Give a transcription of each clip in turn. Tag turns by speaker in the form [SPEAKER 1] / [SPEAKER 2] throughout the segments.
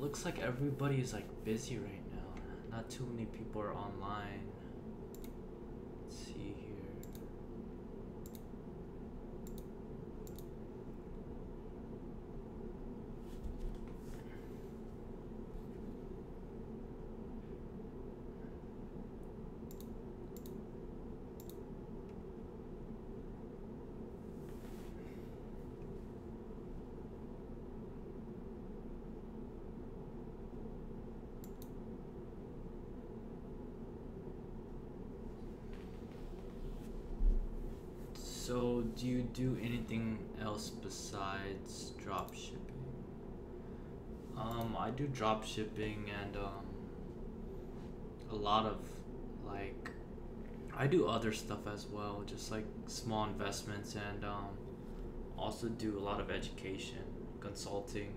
[SPEAKER 1] looks like everybody's like busy right now. Not too many people are online. Let's see here. So, do you do anything else besides drop shipping? I do drop shipping and a lot of like I do other stuff as well, just like small investments and also do a lot of education, consulting.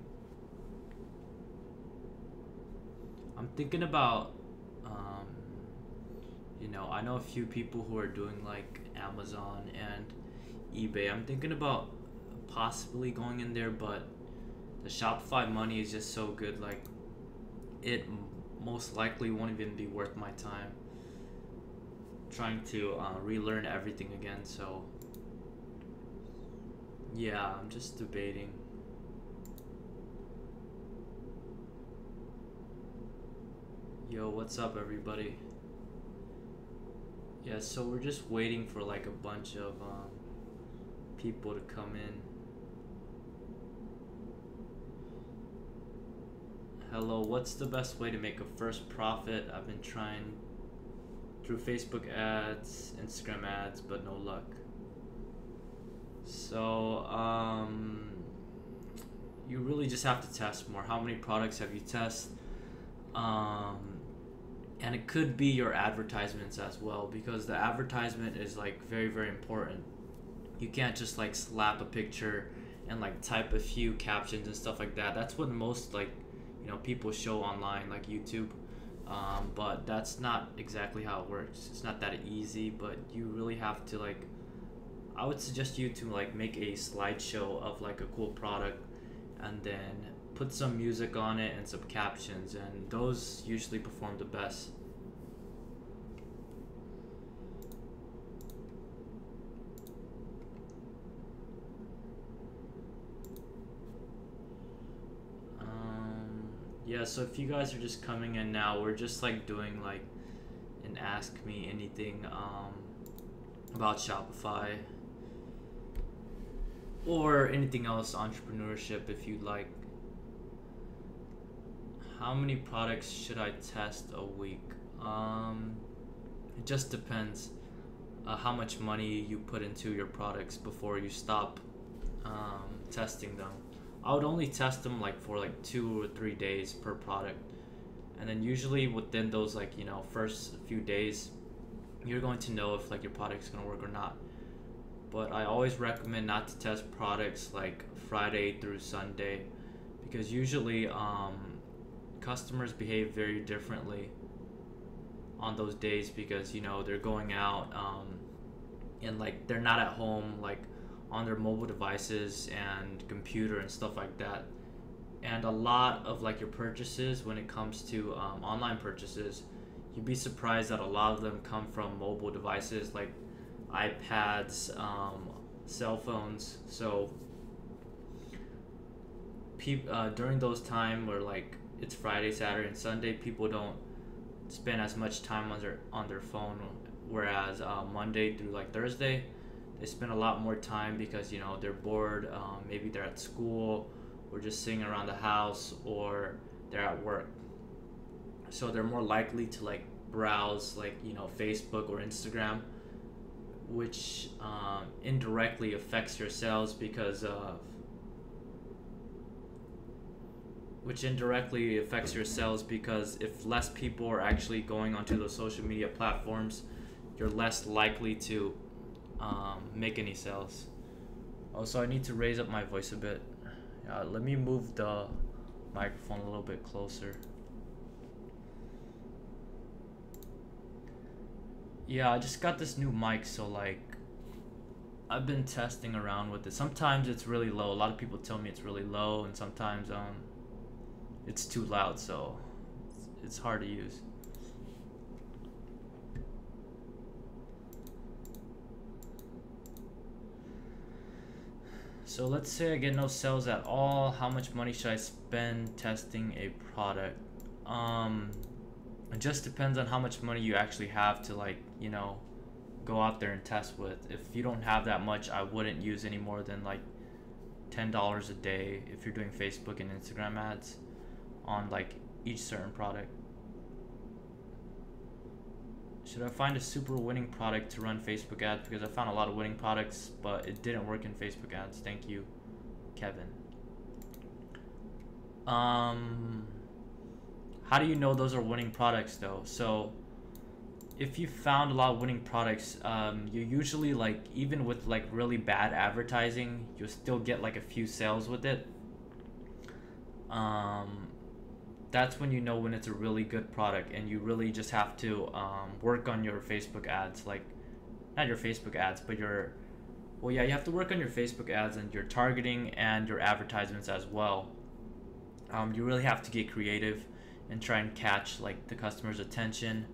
[SPEAKER 1] I'm thinking about I know a few people who are doing like Amazon and eBay. I'm thinking about possibly going in there, but the Shopify money is just so good. Like, it most likely won't even be worth my time trying to relearn everything again. So, yeah, I'm just debating. Yo, what's up, everybody? Yeah, so we're just waiting for like a bunch of people to come in. Hello, what's the best way to make a first profit? I've been trying through Facebook ads, Instagram ads, but no luck. So, you really just have to test more. How many products have you tested? And it could be your advertisements as well, because the advertisement is like very, very important. You can't just like slap a picture and like type a few captions and stuff like that. That's what most like people show online, like YouTube, but that's not exactly how it works. It's not that easy, but you really have to like, I would suggest you to like make a slideshow of like a cool product and then put some music on it and some captions, and those usually perform the best. Yeah, so if you guys are just coming in now, we're just like doing like an ask me anything about Shopify or anything else entrepreneurship if you'd like. How many products should I test a week? It just depends how much money you put into your products before you stop testing them. I would only test them like for like 2 or 3 days per product, and then usually within those like first few days you're going to know if like your product's gonna work or not. But I always recommend not to test products like Friday through Sunday, because usually customers behave very differently on those days, because they're going out and like they're not at home, like on their mobile devices and computer and stuff like that. And a lot of like your purchases, when it comes to online purchases, you'd be surprised that a lot of them come from mobile devices like iPads, cell phones. So during those time where like it's Friday, Saturday, and Sunday, people don't spend as much time on their phone, whereas Monday through like Thursday, they spend a lot more time because they're bored. Maybe they're at school or just sitting around the house, or they're at work. So they're more likely to like browse like Facebook or Instagram, which indirectly affects your sales because if less people are actually going onto those social media platforms, you're less likely to make any sales. Also, I need to raise up my voice a bit. Let me move the microphone a little bit closer. Yeah, I just got this new mic, so like I've been testing around with it. Sometimes it's really low. A lot of people tell me it's really low, and sometimes it's too loud, so it's hard to use. So let's say I get no sales at all. How much money should I spend testing a product? It just depends on how much money you actually have to, like, you know, go out there and test with. If you don't have that much, I wouldn't use any more than like $10 a day if you're doing Facebook and Instagram ads on like each certain product. Should I find a super winning product to run Facebook ads? Because I found a lot of winning products, but it didn't work in Facebook ads. Thank you, Kevin. How do you know those are winning products though? So if you found a lot of winning products, you usually, like, even with like really bad advertising, you'll still get like a few sales with it. That's when you know when it's a really good product, and you really just have to work on your Facebook ads. Like, not your Facebook ads, but your, well, yeah, you have to work on your Facebook ads and your targeting and your advertisements as well. You really have to get creative and try and catch like the customer's attention.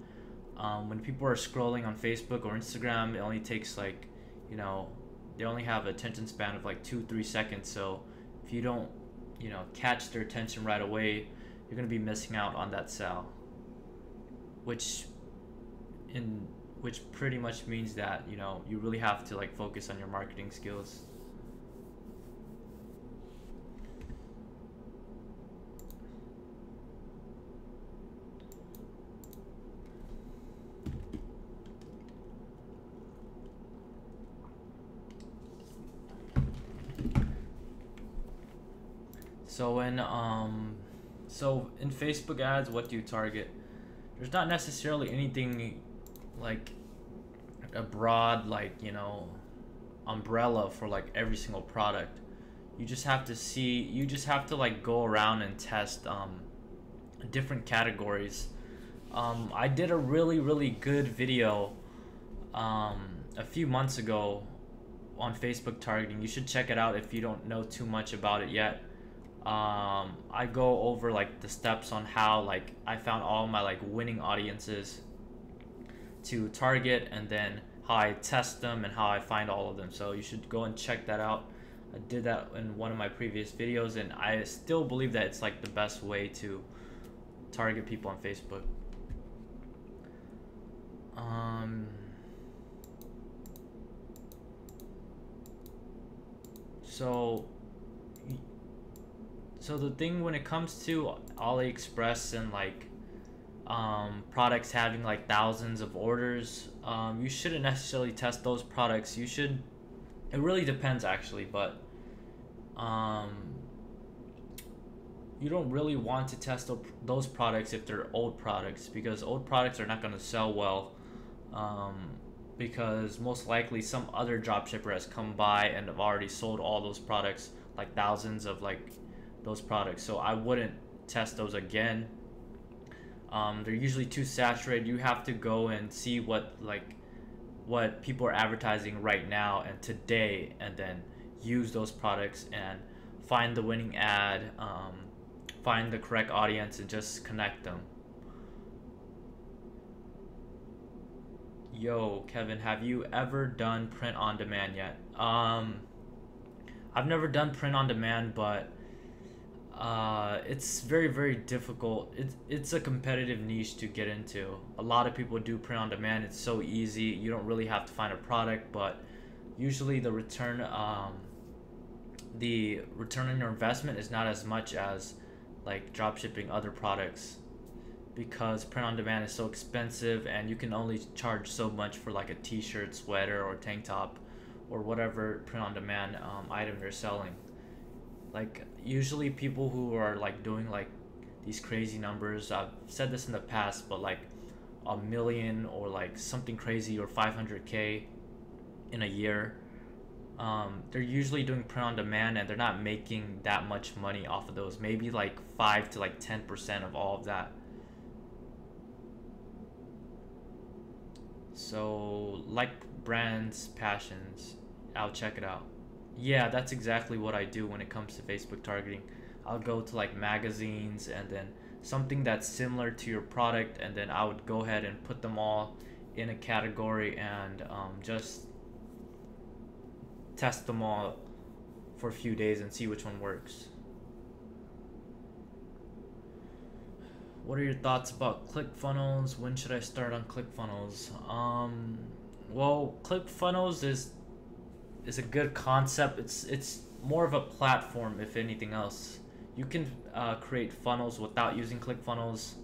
[SPEAKER 1] When people are scrolling on Facebook or Instagram, it only takes like, you know, they only have attention span of like 2-3 seconds. So if you don't, you know, catch their attention right away, you're gonna be missing out on that sale, which pretty much means that, you know, you really have to like focus on your marketing skills. So in Facebook ads, what do you target? There's not necessarily anything like a broad, like, you know, umbrella for like every single product. You just have to like go around and test different categories. I did a really good video a few months ago on Facebook targeting. You should check it out if you don't know too much about it yet. I go over like the steps on how like I found all my like winning audiences to target, and then how I test them and how I find all of them. So you should go and check that out. I did that in one of my previous videos, and I still believe that it's like the best way to target people on Facebook. So the thing when it comes to AliExpress and like products having like thousands of orders, you shouldn't necessarily test those products. You should, it really depends actually, but you don't really want to test those products if they're old products, because old products are not going to sell well, because most likely some other dropshipper has come by and have already sold all those products, like thousands of like those products. So I wouldn't test those again. They're usually too saturated. You have to go and see what people are advertising right now and today, and then use those products and find the winning ad, find the correct audience, and just connect them. Yo, Kevin, have you ever done print on demand yet? I've never done print on demand, but it's very difficult. It's a competitive niche to get into. A lot of people do print on demand. It's so easy. You don't really have to find a product, but usually the return on your investment is not as much as like drop shipping other products, because print on demand is so expensive, and you can only charge so much for like a t-shirt, sweater, or tank top, or whatever print on demand item you're selling. Like usually people who are like doing like these crazy numbers, I've said this in the past, but like a million or like something crazy, or 500K in a year, they're usually doing print on demand, and they're not making that much money off of those. Maybe like 5 to like 10% of all of that. So like brands, passions, I'll check it out. Yeah, that's exactly what I do when it comes to Facebook targeting. I'll go to like magazines and then something that's similar to your product, and then I would go ahead and put them all in a category and just test them all for a few days and see which one works. What are your thoughts about ClickFunnels? When should I start on ClickFunnels? Well, ClickFunnels is a good concept. It's more of a platform, if anything else. You can create funnels without using ClickFunnels,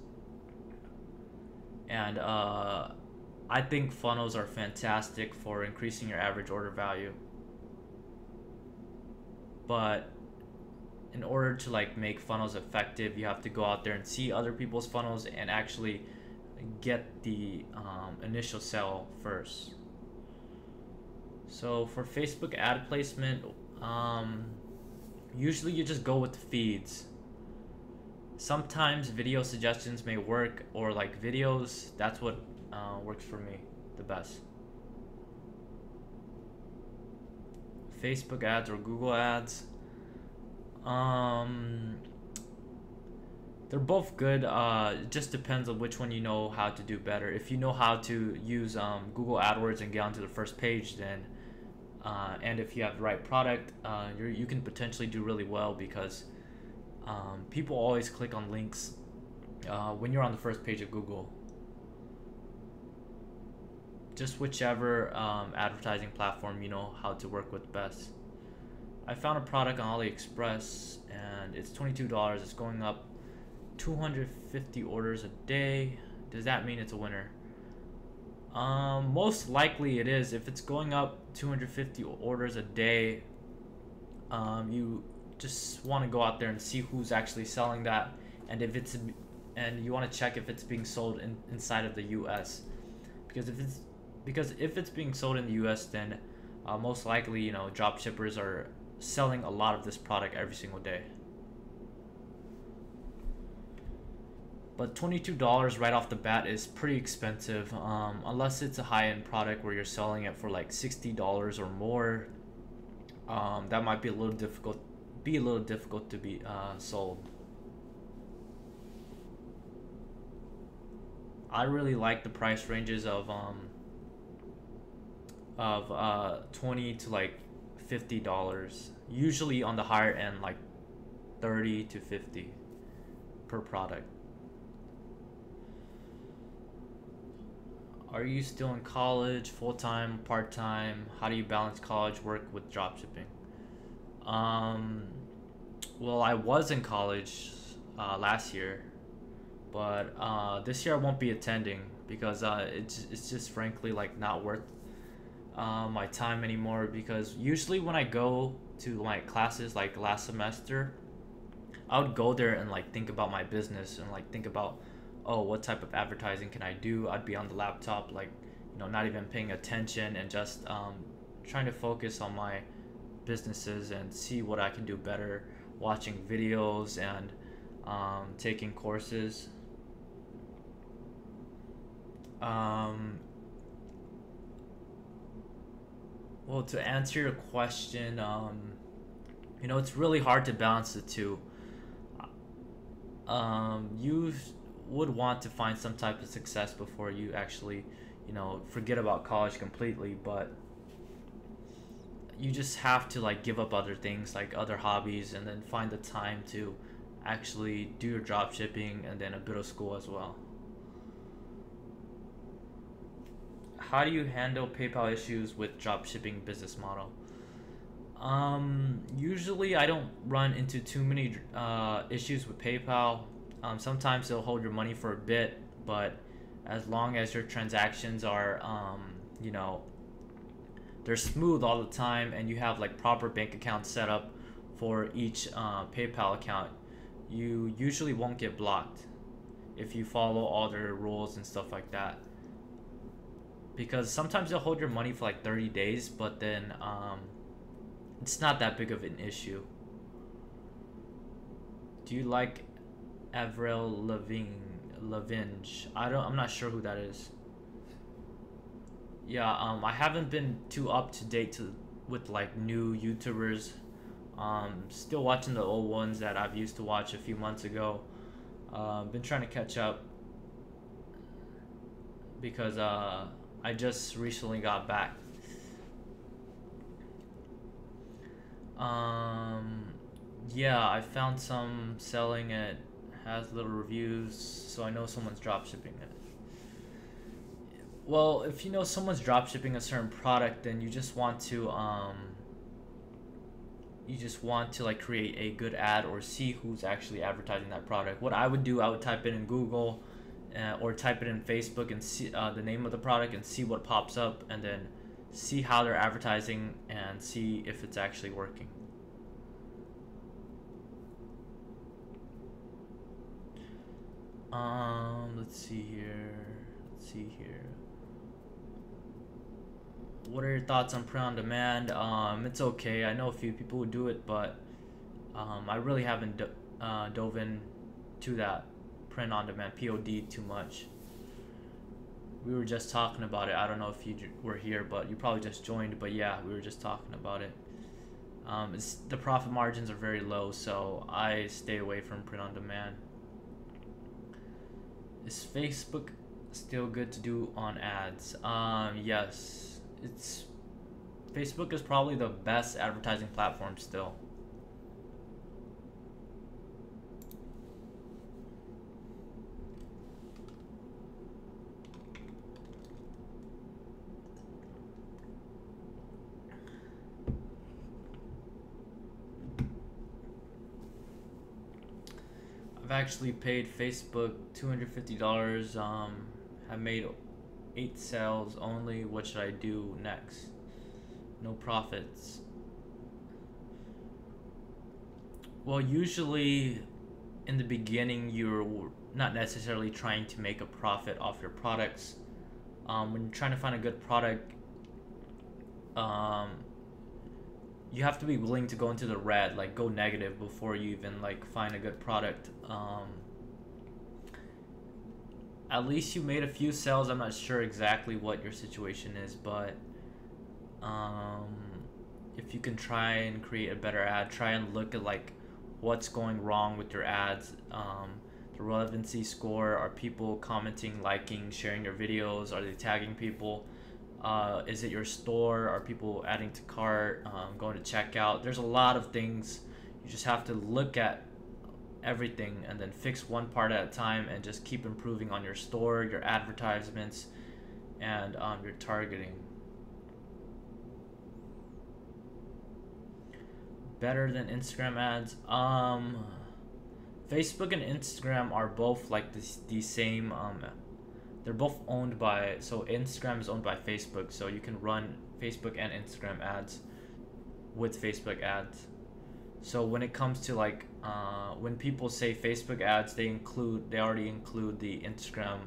[SPEAKER 1] and I think funnels are fantastic for increasing your average order value. But in order to like make funnels effective, you have to go out there and see other people's funnels and actually get the initial sale first. So for Facebook ad placement, usually you just go with the feeds. Sometimes video suggestions may work, or like videos. That's what works for me the best. Facebook ads or Google ads. They're both good. It just depends on which one you know how to do better. If you know how to use Google AdWords and get onto the first page, then and if you have the right product, you can potentially do really well, because people always click on links when you're on the first page of Google. Just whichever advertising platform you know how to work with best. I found a product on AliExpress and it's $22. It's going up 250 orders a day. Does that mean it's a winner? Most likely it is. If it's going up 250 orders a day, you just want to go out there and see who's actually selling that, and you want to check if it's being sold inside of the US, because if it's being sold in the US, then most likely drop shippers are selling a lot of this product every single day. But $22 right off the bat is pretty expensive, unless it's a high-end product where you're selling it for like $60 or more. That might be a little difficult to be sold. I really like the price ranges of $20 to like $50. Usually on the higher end, like $30 to $50 per product. Are you still in college, full-time, part-time? How do you balance college work with dropshipping? Well, I was in college last year, but this year I won't be attending because it's just frankly like not worth my time anymore, because usually when I go to like classes like last semester, I would go there and like think about my business and like think about, oh, what type of advertising can I do? I'd be on the laptop, like, not even paying attention and just trying to focus on my businesses and see what I can do better, watching videos and taking courses. Well, to answer your question, it's really hard to balance the two. You would want to find some type of success before you actually, forget about college completely, but you just have to like give up other things like other hobbies and then find the time to actually do your drop shipping and then a bit of school as well. How do you handle PayPal issues with drop shipping business model? Usually I don't run into too many issues with PayPal. Sometimes they'll hold your money for a bit, but as long as your transactions are, they're smooth all the time and you have like proper bank accounts set up for each PayPal account, you usually won't get blocked if you follow all their rules and stuff like that. Because sometimes they'll hold your money for like 30 days, but then it's not that big of an issue. Do you like Avril Lavigne? I'm not sure who that is. Yeah, I haven't been too up to date with like new YouTubers. Still watching the old ones that I've used to watch a few months ago. Been trying to catch up because I just recently got back. Yeah, I found some selling it, has little reviews, so I know someone's drop shipping it. Well, if you know someone's drop shipping a certain product, then you just want to like create a good ad or see who's actually advertising that product. What I would do, I would type it in Google or type it in Facebook and see the name of the product and see what pops up, and then see how they're advertising and see if it's actually working. Let's see here. What are your thoughts on print on demand? It's okay. I know a few people who do it, but I really haven't dove into that print on demand POD too much. We were just talking about it. I don't know if you were here, but you probably just joined. But yeah, we were just talking about it. The profit margins are very low, so I stay away from print on demand. Is Facebook still good to do on ads? Yes. Facebook is probably the best advertising platform still. I've actually paid Facebook $250. Have made 8 sales only. What should I do next? No profits. Well, usually in the beginning you're not necessarily trying to make a profit off your products. When you're trying to find a good product, you have to be willing to go into the red, like go negative before you even like find a good product. At least you made a few sales. I'm not sure exactly what your situation is, but if you can try and create a better ad, try and look at like what's going wrong with your ads. The relevancy score, are people commenting, liking, sharing your videos, are they tagging people? Is it your store? Are people adding to cart, going to checkout? There's a lot of things. You just have to look at everything and then fix one part at a time and just keep improving on your store, your advertisements, and your targeting. Better than Instagram ads? Facebook and Instagram are both like the same. They're both owned by, so Instagram is owned by Facebook, so you can run Facebook and Instagram ads with Facebook ads. So when it comes to like when people say Facebook ads, they already include the Instagram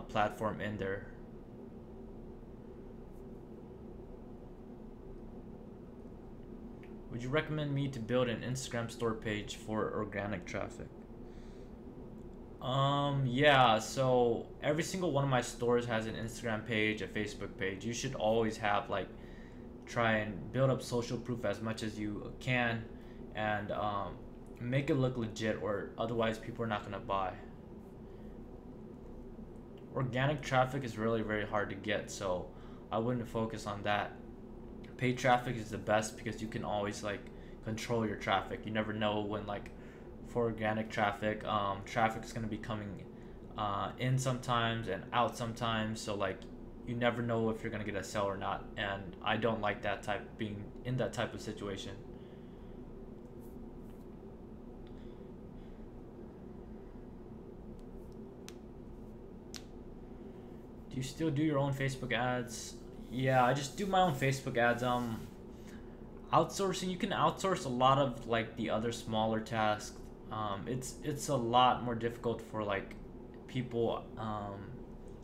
[SPEAKER 1] platform in there. Would you recommend me to build an Instagram store page for organic traffic? Yeah, so every single one of my stores has an Instagram page, a Facebook page. You should always have like, try and build up social proof as much as you can, and make it look legit, or otherwise people are not gonna buy. Organic traffic is really very hard to get, so I wouldn't focus on that. Paid traffic is the best because you can always like control your traffic. You never know when, like for organic traffic, traffic is going to be coming in sometimes and out sometimes, so like you never know if you're going to get a sale or not, and I don't like being in that type of situation. Do you still do your own Facebook ads? Yeah, I just do my own Facebook ads. Outsourcing, you can outsource a lot of like the other smaller tasks. It's a lot more difficult for like people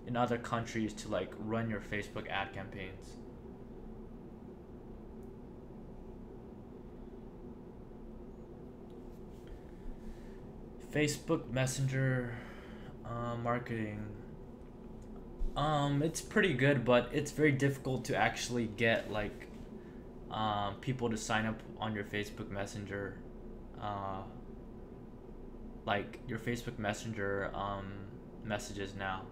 [SPEAKER 1] in other countries to like run your Facebook ad campaigns. Facebook Messenger marketing. It's pretty good, but it's very difficult to actually get like people to sign up on your Facebook Messenger, uh, like your Facebook Messenger messages now.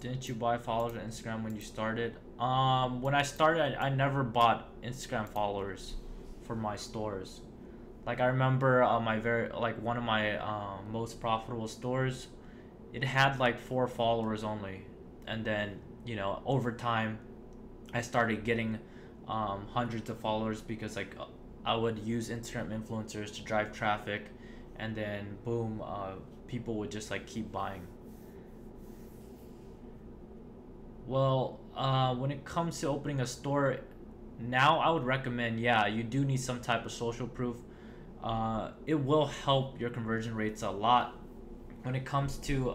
[SPEAKER 1] Didn't you buy followers on Instagram when you started? When I started, I never bought Instagram followers for my stores. Like I remember one of my most profitable stores, it had like 4 followers only, and then over time, I started getting hundreds of followers because like I would use Instagram influencers to drive traffic, and then boom, people would just like keep buying. Well, when it comes to opening a store, now I would recommend, yeah, you do need some type of social proof. It will help your conversion rates a lot when it comes to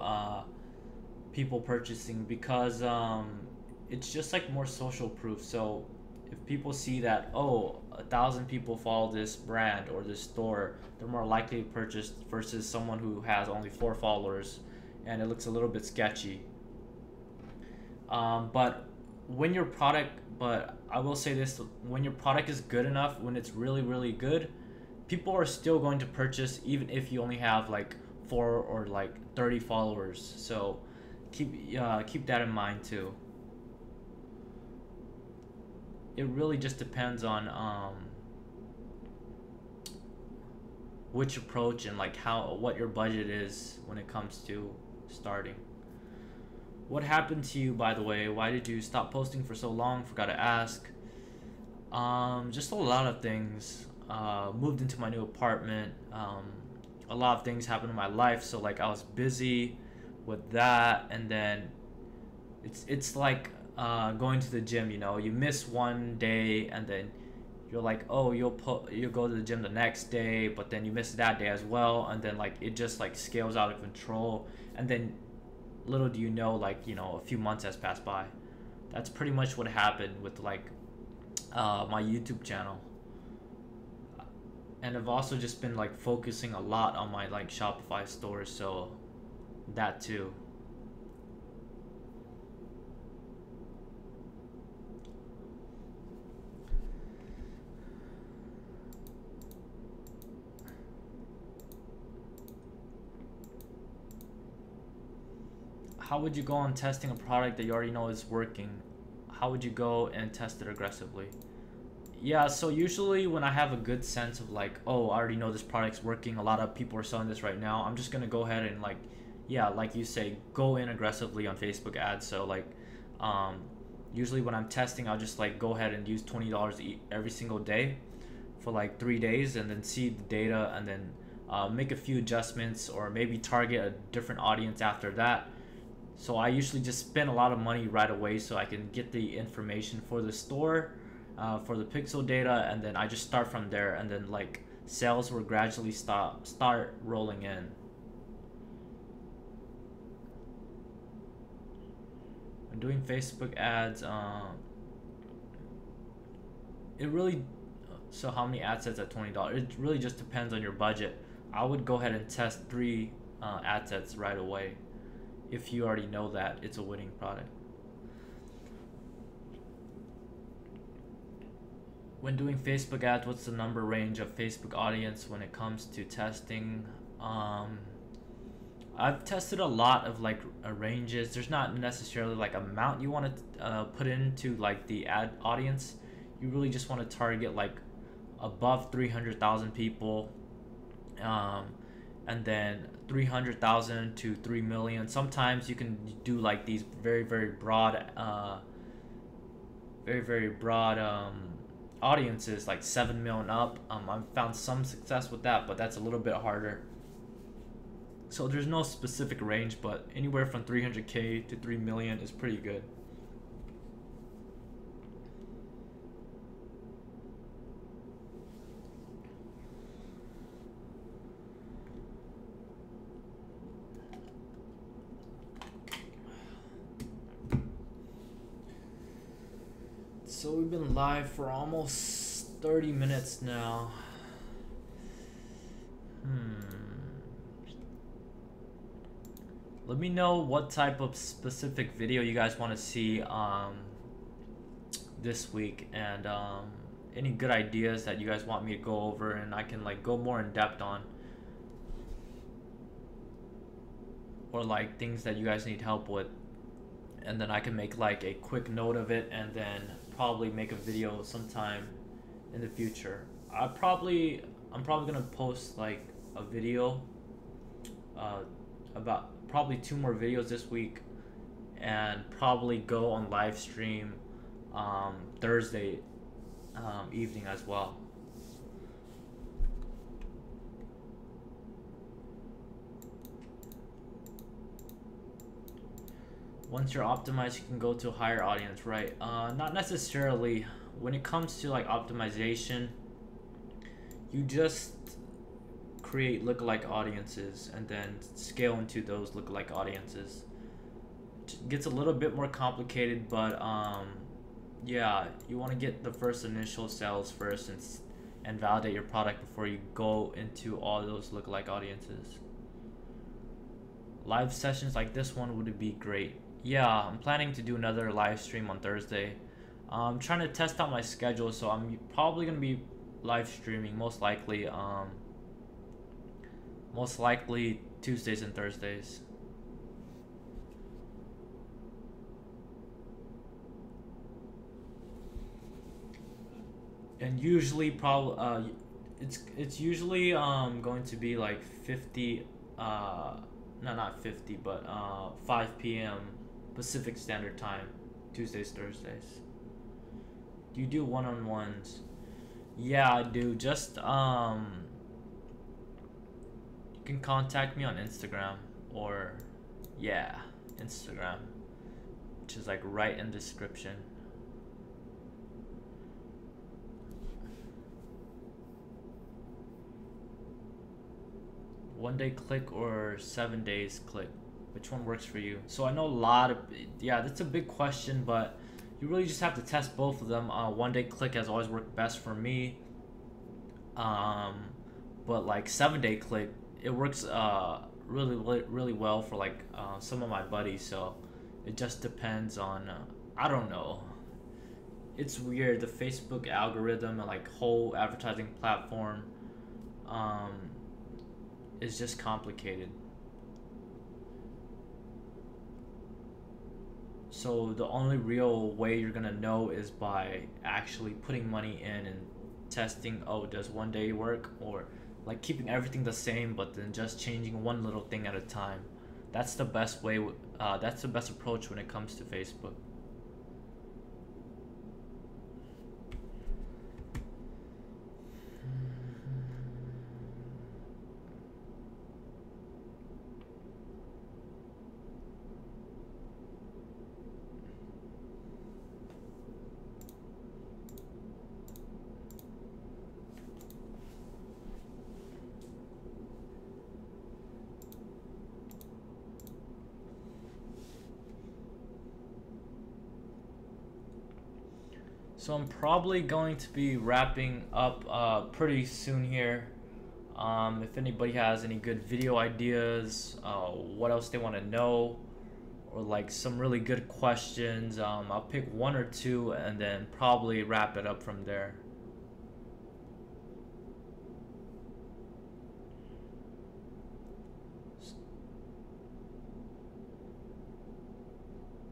[SPEAKER 1] people purchasing, because it's just like more social proof. So if people see that, oh, 1,000 people follow this brand or this store, they're more likely to purchase versus someone who has only 4 followers and it looks a little bit sketchy. But when your product, but I will say this, when your product is good enough, when it's really, really good, people are still going to purchase even if you only have like 4 or like 30 followers. So keep that in mind too. It really just depends on which approach and like what your budget is when it comes to starting. What happened to you, by the way? Why did you stop posting for so long? Forgot to ask. Just a lot of things. Moved into my new apartment. A lot of things happened in my life, so like I was busy with that, and then it's like going to the gym. You miss one day, and then you're like, oh, you'll go to the gym the next day, but then you miss that day as well, and then like it just like scales out of control, and then little do you know, like a few months has passed by. That's pretty much what happened with like my YouTube channel. And I've also just been like focusing a lot on my like Shopify stores, so that too. How would you go on testing a product that you already know is working? How would you go and test it aggressively? Yeah, so usually when I have a good sense of like, oh, I already know this product's working, a lot of people are selling this right now, I'm just gonna go ahead and like, yeah, like you say, go in aggressively on Facebook ads. So like, usually when I'm testing, I'll just like go ahead and use $20 every single day for like 3 days, and then see the data, and then make a few adjustments, or maybe target a different audience after that. So I usually just spend a lot of money right away so I can get the information for the store, for the pixel data, and then I just start from there, and then like sales will gradually start rolling in. When doing Facebook ads, it really, so how many ad sets at $20? It really just depends on your budget. I would go ahead and test 3 ad sets right away if you already know that it's a winning product. When doing Facebook ads, what's the number range of Facebook audience when it comes to testing? I've tested a lot of like ranges. There's not necessarily like amount you want to put into like the ad audience. You really just want to target like above 300,000 people, and then 300,000 to 3 million. Sometimes you can do like these very, very broad, audiences, like 7 million up. I've found some success with that, but that's a little bit harder. So there's no specific range, but anywhere from 300K to 3 million is pretty good. So we've been live for almost 30 minutes now. Let me know what type of specific video you guys want to see this week, and any good ideas that you guys want me to go over and I can like go more in depth on, or like things that you guys need help with, and then I can make like a quick note of it and then probably make a video sometime in the future. I'm probably gonna post like a video about probably 2 more videos this week, and probably go on live stream Thursday evening as well. Once you're optimized, you can go to a higher audience, right? Not necessarily. When it comes to like optimization, you just create lookalike audiences and then scale into those lookalike audiences. It gets a little bit more complicated, but yeah, you want to get the first initial sales first and validate your product before you go into all those lookalike audiences. Live sessions like this one would be great. Yeah, I'm planning to do another live stream on Thursday. I'm trying to test out my schedule, so I'm probably gonna be live streaming most likely Tuesdays and Thursdays. And usually it's usually going to be like 50 no, not 50, but 5 p.m. Pacific Standard Time, Tuesdays, Thursdays. Do you do one-on-ones? Yeah, I do. Just you can contact me on Instagram, or yeah, Instagram, which is like right in the description. One day click or 7 days click? Which one works for you? So I know a lot of, yeah, that's a big question, but you really just have to test both of them. One day click has always worked best for me. But like 7 day click, it works really well for like some of my buddies. So it just depends on, I don't know. It's weird, the Facebook algorithm and like whole advertising platform is just complicated. So the only real way you're gonna know is by actually putting money in and testing, oh, does one day work? Or like keeping everything the same but then just changing one little thing at a time. That's the best way, that's the best approach when it comes to Facebook. So I'm probably going to be wrapping up pretty soon here. If anybody has any good video ideas, what else they want to know, or like some really good questions, I'll pick 1 or 2 and then probably wrap it up from there.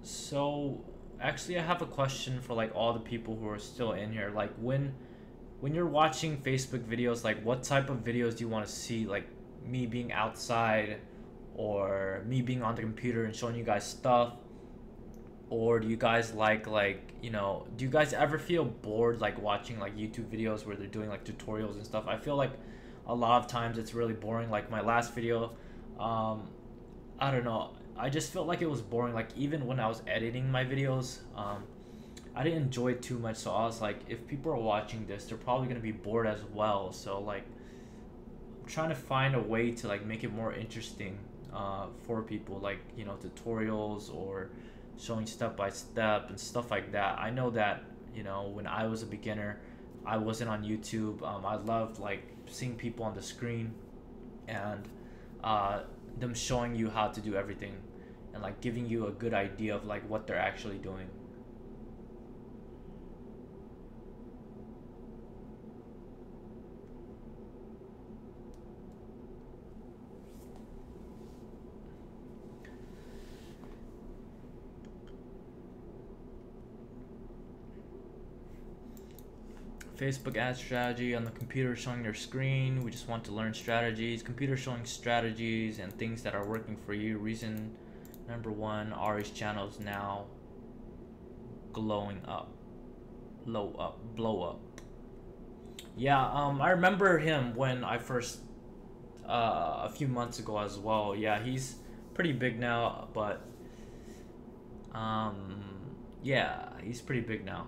[SPEAKER 1] So actually, I have a question for like all the people who are still in here. Like when you're watching Facebook videos, like what type of videos do you want to see? Like me being outside, or me being on the computer and showing you guys stuff? Or do you guys like you know, do you guys ever feel bored like watching like YouTube videos where they're doing like tutorials and stuff? I feel like a lot of times it's really boring. Like my last video, I don't know, I just felt like it was boring. Like even when I was editing my videos, I didn't enjoy it too much. So I was like, if people are watching this, they're probably gonna be bored as well. So like, I'm trying to find a way to like make it more interesting for people, like, you know, tutorials or showing step by step and stuff like that. I know that, you know, when I was a beginner, I wasn't on YouTube. I loved like seeing people on the screen and them showing you how to do everything and like giving you a good idea of like what they're actually doing. Facebook ad strategy on the computer showing your screen. We just want to learn strategies. Computer showing strategies and things that are working for you. Reason number one, Ari's channel is now glowing up. Blow up. Yeah, I remember him when I first, a few months ago as well. Yeah, he's pretty big now, but, yeah, he's pretty big now.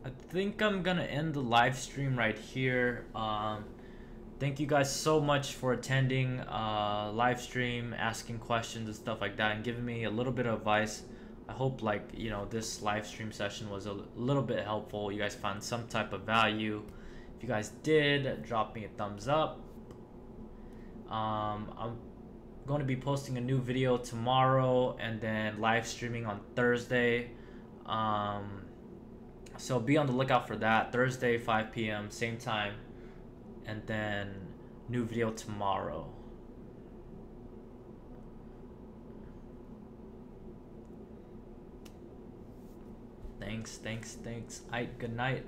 [SPEAKER 1] I think I'm gonna end the live stream right here. Thank you guys so much for attending live stream, asking questions and stuff like that, and giving me a little bit of advice. I hope, like, you know, this live stream session was a little bit helpful. You guys found some type of value. If you guys did, drop me a thumbs up. I'm going to be posting a new video tomorrow and then live streaming on Thursday. So be on the lookout for that. Thursday, 5 p.m., same time. And then new video tomorrow. Thanks. Alright, good night.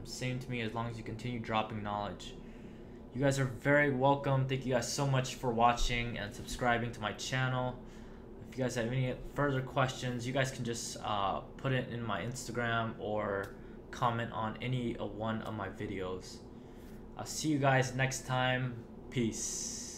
[SPEAKER 1] Same to me, as long as you continue dropping knowledge. You guys are very welcome. Thank you guys so much for watching and subscribing to my channel. If you guys have any further questions, you guys can just put it in my Instagram or comment on any one of my videos. I'll see you guys next time. Peace.